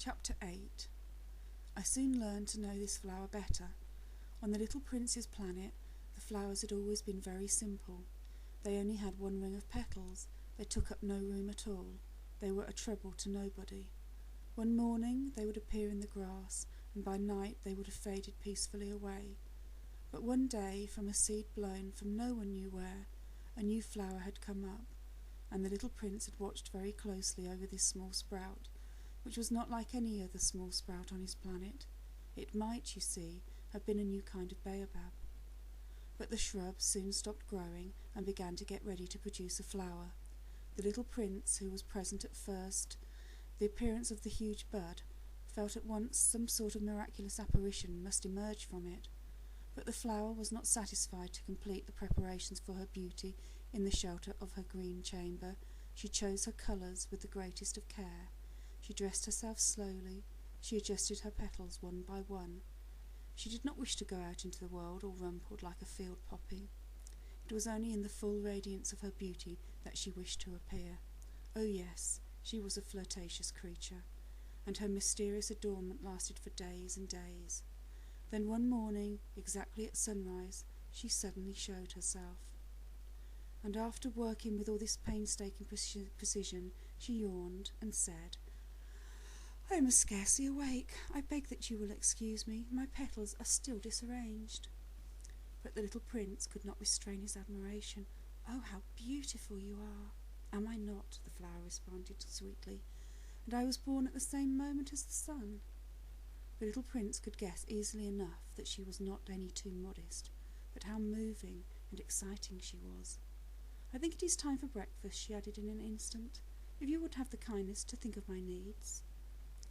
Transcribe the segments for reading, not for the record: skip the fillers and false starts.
Chapter 8. I soon learned to know this flower better. On the little prince's planet, the flowers had always been very simple. They only had one ring of petals. They took up no room at all. They were a trouble to nobody. One morning they would appear in the grass, and by night they would have faded peacefully away. But one day, from a seed blown from no one knew where, a new flower had come up, and the little prince had watched very closely over this small sprout, which was not like any other small sprout on his planet. It might, you see, have been a new kind of baobab. But the shrub soon stopped growing and began to get ready to produce a flower. The little prince, who was present at first, the appearance of the huge bud, felt at once some sort of miraculous apparition must emerge from it. But the flower was not satisfied to complete the preparations for her beauty in the shelter of her green chamber. She chose her colours with the greatest of care. She dressed herself slowly. She adjusted her petals one by one. She did not wish to go out into the world all rumpled like a field poppy. It was only in the full radiance of her beauty that she wished to appear. Oh yes, she was a flirtatious creature, and her mysterious adornment lasted for days and days. Then one morning, exactly at sunrise, she suddenly showed herself. And after working with all this painstaking precision, she yawned and said, "I am scarcely awake. I beg that you will excuse me. My petals are still disarranged." But the little prince could not restrain his admiration. "Oh, how beautiful you are!" "Am I not?" the flower responded sweetly. "And I was born at the same moment as the sun." The little prince could guess easily enough that she was not any too modest, but how moving and exciting she was. "I think it is time for breakfast," she added in an instant. "If you would have the kindness to think of my needs."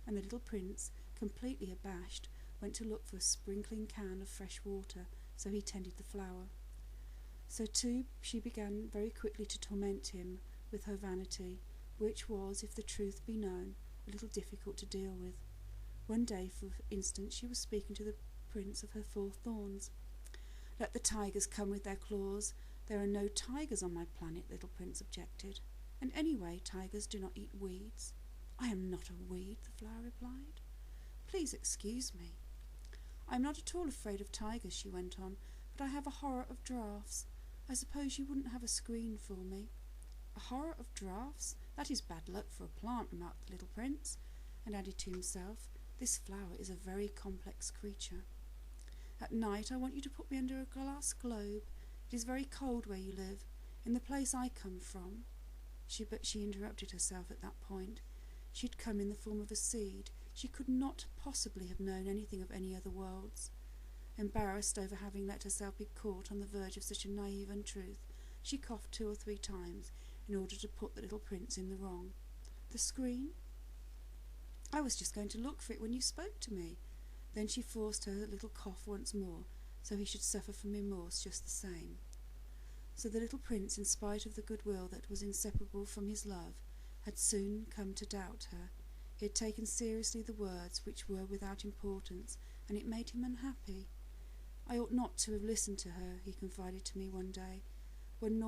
And the little prince, completely abashed, went to look for a sprinkling can of fresh water, so he tended the flower. So too she began very quickly to torment him with her vanity, which was, if the truth be known, a little difficult to deal with. One day, for instance, she was speaking to the prince of her 4 thorns. "Let the tigers come with their claws. There are no tigers on my planet," little prince objected. "And anyway, tigers do not eat weeds." "I am not a weed," the flower replied. "Please excuse me." "I am not at all afraid of tigers," she went on, "but I have a horror of draughts. I suppose you wouldn't have a screen for me." "A horror of draughts? That is bad luck for a plant," remarked the little prince, and added to himself, "This flower is a very complex creature. At night I want you to put me under a glass globe. It is very cold where you live. In the place I come from—" But she interrupted herself at that point. She had come in the form of a seed. She could not possibly have known anything of any other worlds. Embarrassed over having let herself be caught on the verge of such a naive untruth, she coughed 2 or 3 times in order to put the little prince in the wrong. "The screen? I was just going to look for it when you spoke to me." Then she forced her little cough once more, so he should suffer from remorse just the same. So the little prince, in spite of the goodwill that was inseparable from his love, had soon come to doubt her. He had taken seriously the words which were without importance, and it made him unhappy. "I ought not to have listened to her," he confided to me one day. "One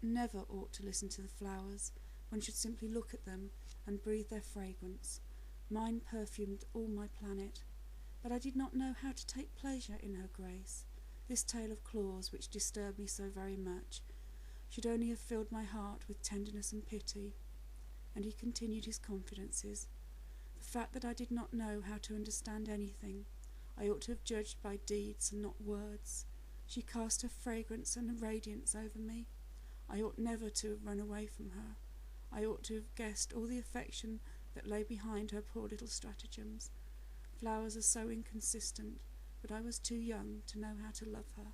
never ought to listen to the flowers. One should simply look at them and breathe their fragrance. Mine perfumed all my planet. But I did not know how to take pleasure in her grace. This tale of claws, which disturbed me so very much, should only have filled my heart with tenderness and pity." And he continued his confidences. "The fact that I did not know how to understand anything. I ought to have judged by deeds and not words. She cast her fragrance and radiance over me. I ought never to have run away from her. I ought to have guessed all the affection that lay behind her poor little stratagems. Flowers are so inconsistent, but I was too young to know how to love her."